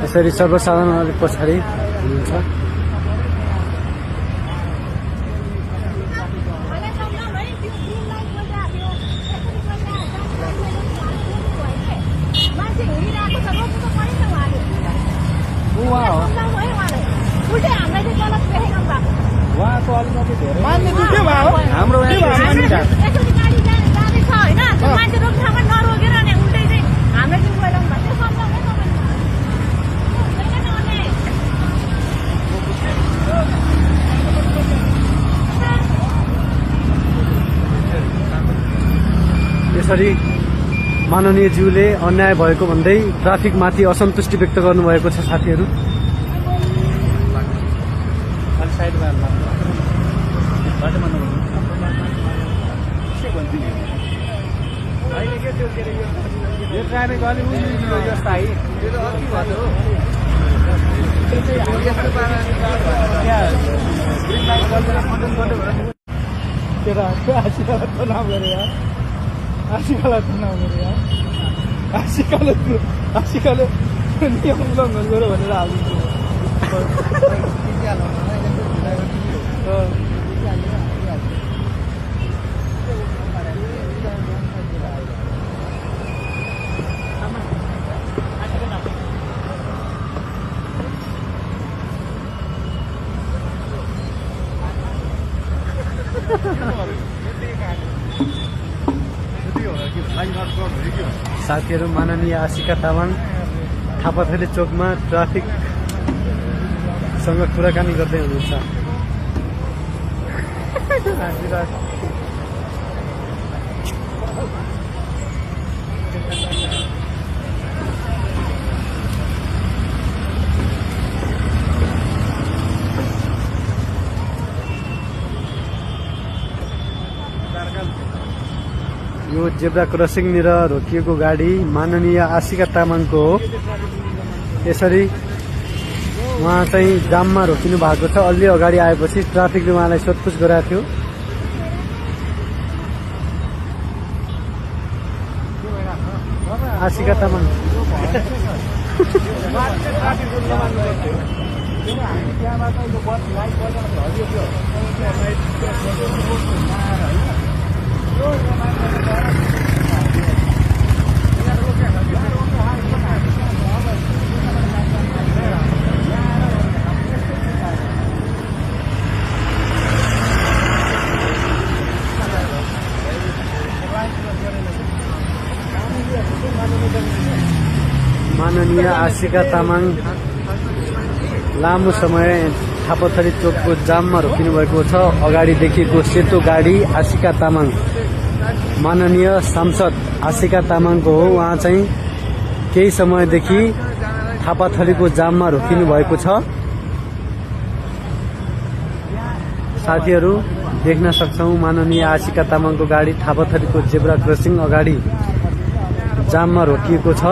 यसरी सर्वसाधारण अलिक पछाडि हुनुहुन्छ। यसरी माननीय ज्यूले अन्याय भएको भन्दै ट्राफिकमाथि असन्तुष्टि व्यक्त गर्नुभएको छ साथीहरू। आशिकाले नियम उल्लङ्घन गर्यो भनेर हालिदिन्छ। साथीहरू माननीय आशिका तामाङ थापाथली चोकमा ट्राफिकसँग कुराकानी गर्दै हुनुहुन्छ। यो जेब्रा क्रसिङनिर रोकिएको गाडी माननीय आशिका तामाङको हो। यसरी उहाँ चाहिँ जाममा रोकिनु भएको छ। अलि अगाडि आएपछि ट्राफिकले उहाँलाई सोधपुछ गराएको थियो। आशिका तामाङ माननीय आशिका तामाङ लामो समय थापाथली चोकको जाममा रोकिनु भएको छ। अगाडि देखिएको सेतो गाडी आशिका तामाङ माननीय सांसद आशिका तामाङको हो। उहाँ चाहिँ केही समयदेखि थापाथलीको जाममा रोकिनु भएको छ। साथीहरू देख्न सक्छौं माननीय आशिका तामाङको गाडी थापाथलीको जेब्रा क्रसिङ अगाडि जाममा रोकिएको छ।